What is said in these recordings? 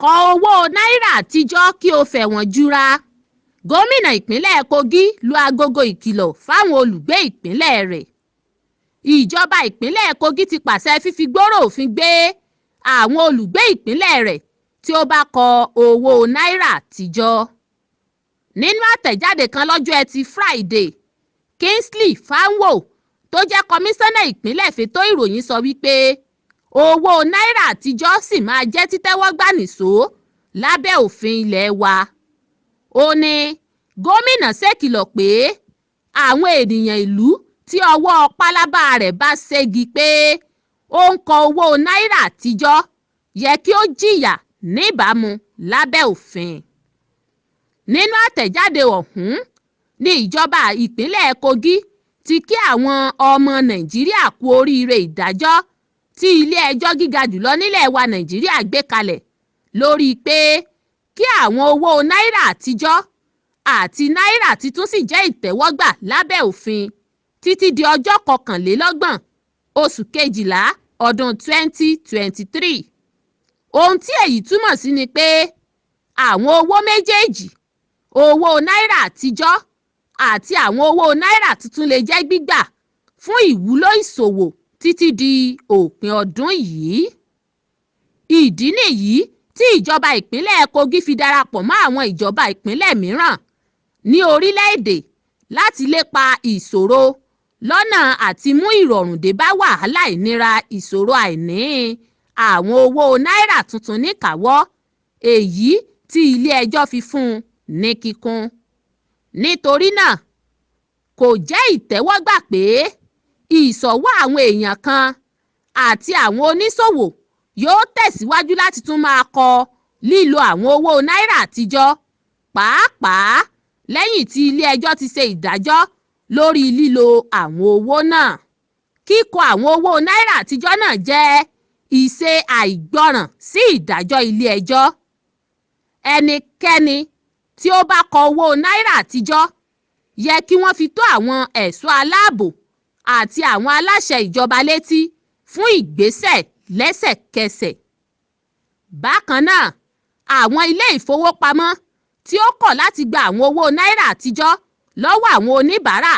kọ owó náírà àtijọ́ kí o fẹ̀wọ̀n jura. Gómìnà ìpínlẹ̀ Kogi lu agogo ìkìlọ̀ fáwọn olùgbé ìpínlẹ̀ rẹ̀. Ìjọba ìpínlẹ̀ Kogi ti pàṣẹ fífi gbòòrò òfin gbé àwọn olùgbé ìpínlẹ̀ rẹ̀ tí ó bá kọ owó náírà àtijọ́. Nínú àtẹ̀jáde kan lọ́jọ́ Ẹtì Friday, Kingsley Fanwo tó jẹ́ kọmíṣánná ìpínlẹ̀ fẹ́tọ́ ìròyìn sọ wípé owó náírà àtijọ́ sì máa jẹ́ títẹ́wọ́gbà nìṣó lábẹ́ òfin ilé wa. Ó ní gómìnà ṣèkìlọ̀ pé àwọn ènìyàn ìlú tí ọwọ́ pálábá rẹ̀ bá ségi pé ó ń kọ owó náírà àtijọ́ yẹ kí ó jìyà níbàámu lábẹ́ òfin. Nínú àtẹ̀jáde ọ̀hún ní ìjọba ìpínlẹ̀ Kogi ti kí àwọn ọmọ Nàìjíríà kú oríire ìdájọ́ tí ilé-ẹjọ́ gíga jùlọ nílẹ̀ wa Nàìjíríà gbé kalẹ̀ lórí pé kí àwọn owó náírà àtijọ́ àti náírà titun sì jẹ́ ìtẹ́wọ́gbà lábẹ́ òfin títí di ọjọ́ 21 oṣù kejìlá ọdún 2023. Ohun tí èyí túmọ̀ sí ni pé àwọn owó méjèèjì, owó náírà àtijọ́ àti àwọn owó náírà tuntun lè jẹ́ gbígbà fún ìwúlò ìṣòwò títí di òpin ọdún yìí. Ìdí nìyí tí ìjọba ìpínlẹ̀ Kogi fi darapọ̀ mọ́ àwọn ìjọba ìpínlẹ̀ mìíràn ní orílẹ̀-èdè láti lépa ìṣòro lọ́nà àti mú ìrọ̀rùn dé bá wàhálà ìnira ìṣòro àìní àwọn owó náírà tuntun níkàáwọ́, èyí tí ilé-ẹjọ́ fi fún un ní kíkún. Nítorí náà, kò jẹ́ ìtẹ́wọ́gbà pé ìṣòwò àwọn èèyàn kan àti àwọn oníṣòwò yóò tẹ̀síwájú láti tún máa kọ lílo àwọn owó náírà àtijọ́, pàápàá lẹ́yìn tí ilé-ẹjọ́ ti ṣe ìdájọ́ lórí lílo àwọn owó náà. Kíkọ àwọn owó náírà àtijọ́ náà jẹ́ ìṣe àìgbọràn sí ìdájọ́ ilé-ẹjọ́. Ẹnikẹ́ni tí ó bá kọ owó náírà àtijọ́ yẹ kí wọ́n fi tó àwọn ẹ̀ṣọ́ aláàbò àti àwọn aláṣẹ ìjọba létí fún ìgbésẹ̀ lẹ́sẹ̀kẹsẹ̀. Bákan náà, àwọn ilé ìfowópamọ́ tí ó kọ̀ láti gba àwọn owó náírà àtijọ́ lọ́wọ́ àwọn oníbàárà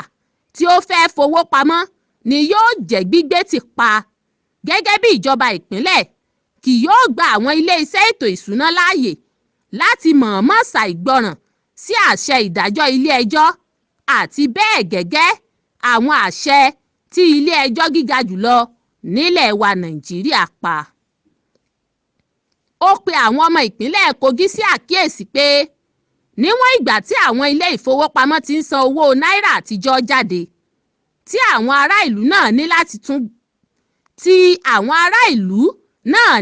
tí ó fẹ́ fowó pamọ́ ni yóò jẹ́ gbígbé tì pa. Gẹ́gẹ́ bí ìjọba ìpínlẹ̀ kì yóò gba àwọn ilé-iṣẹ́ ètò ìṣúná láàyè láti mọ̀ọ́mọ̀ ṣàìgbọràn sí àṣẹ ìdájọ́ ilé-ẹjọ́ àti bẹ́ẹ̀ gẹ́gẹ́ àwọn àṣẹ tí ilé-ẹjọ́ gíga jùlọ nílẹ̀ wa Nàìjíríà pa. Ó pe àwọn ọmọ ìpínlẹ̀ Kogi sí àkíyèsí pé níwọ̀n ìgbà tí àwọn ilé ìfowópamọ́ ti ń san owó náírà àtijọ́ jáde, tí àwọn ará ìlú náà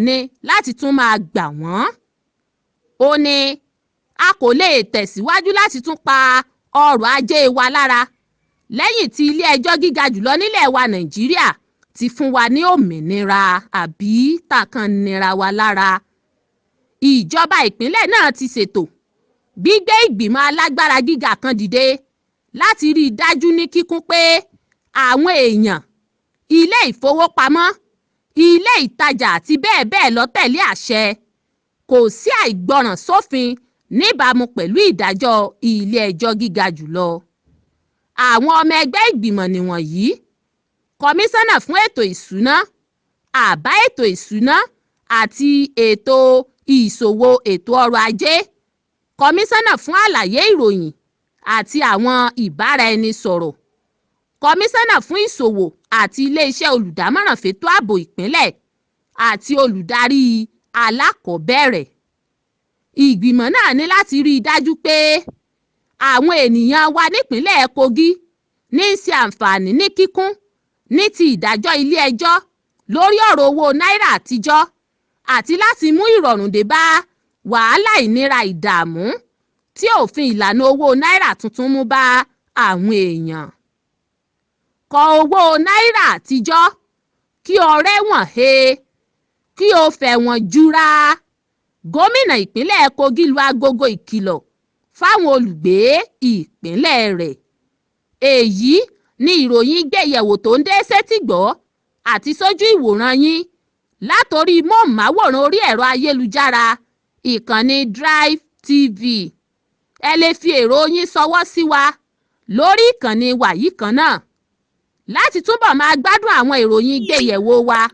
ní láti tún máa gbà wọ́n. Ó ní a kò lè tẹ̀síwájú láti tún pa ọrọ̀ ajé wa lára lẹ́yìn tí ilé-ẹjọ́ gíga jùlọ nílẹ̀ wa Nàìjíríà ti fún wa ní òmìnira àbí tàkàn nira wa lára. Ìjọba ìpínlẹ̀ náà ti ṣètò gbígbé ìgbìmọ̀ alágbára gíga kan dìde láti rí i dájú ní kíkún pé àwọn èèyàn, ilé ìfowópamọ́, ilé ìtajà àti bẹ́ẹ̀ bẹ́ẹ̀ lọ tẹ̀lé àṣẹ. Kò sí àìgbọràn sófin níbàámu pẹ̀lú ìdájọ́ ilé-ẹjọ́ gíga jùlọ. Àwọn ọmọ ẹgbẹ́ ìgbìmọ̀ nìwọ̀nyí: kọmíṣánná fún ètò ìṣúná, àbá ètò ìṣúná àti ètò ìṣòwò ètò ọrọ̀ ajé, kọmíṣánná fún àlàyé ìròyìn àti àwọn ìbáraẹnisọ̀rọ̀, kọmíṣánná fún ìṣòwò àti ilé-iṣẹ́ olùdámọ̀ràn fétò ààbò ìpínlẹ̀ àti olùdarí alákọ̀ọ́bẹ̀rẹ̀. Ìgbìmọ̀ náà ní láti rí i dájú pé àwọn ènìyàn wa nípínlẹ̀ Kogi ní í ṣe àǹfààní ní kíkún ní ti ìdájọ́ ilé-ẹjọ́ lórí ọ̀rọ̀ owó náírà àtijọ́ àti láti mú ìrọ̀rùn dé bá wàhálà ìnira ìdààmú tí òfin ìlànà owó náírà tuntun mú bá àwọn èèyàn. Kọ owó náírà àtijọ́ kí o rẹ́wọ̀n he, kí o fẹ̀wọ̀n jura. Gómìnà ìpínlẹ̀ Kogi lu agogo ìkìlọ̀ fáwọn olùgbé ìpínlẹ̀ rẹ̀. Èyí ni ìròyìn gbéyẹ̀wò tó ń dé sétígbọ́ àti sójú ìwòran yín látorí móhùnmáwòrán orí ẹ̀rọ ayélujára ìkànnì Drivetv. Ẹ lè fi èrò yín ṣọwọ́ sí wa lórí ìkànnì wa yìí kan náà. Láti túbọ̀ máa gbádùn àwọn ìròyìn ìgbéyẹ̀wò wa,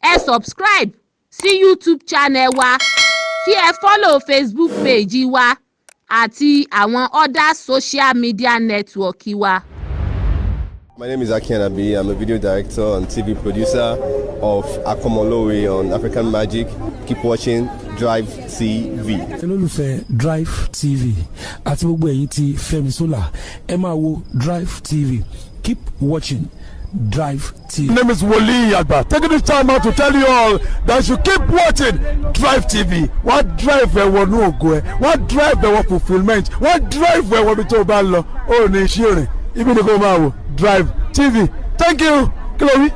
ẹ subscribe sí YouTube channel wa, kí ẹ follow Facebook page wa àti àwọn other social media network wa. My name is Aki Anabi. I'm a video director and TV producer of Akomolowe on African Magic. Keep watching Drivetv. olólùfẹ́ Drivetv àti gbogbo ẹ̀yin tí Fẹ́mi Sola ẹ máa wo Drivetv. Keep watching Drivetv. My name is Wole Agba. Taking this time out to tell you all that you keep watching Drivetv. What drive ẹ̀wọ̀ ní ògo ẹ̀? What drive ẹ̀wọ̀ fulfilment? What drive ẹ̀wọ̀ bí tó o bá lọ? Ó ní iṣẹ́ rìn. Ibi ni kò máa wò Drivetv. Thank you. Kílódé?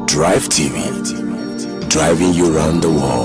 Drivetv, driving you around the world.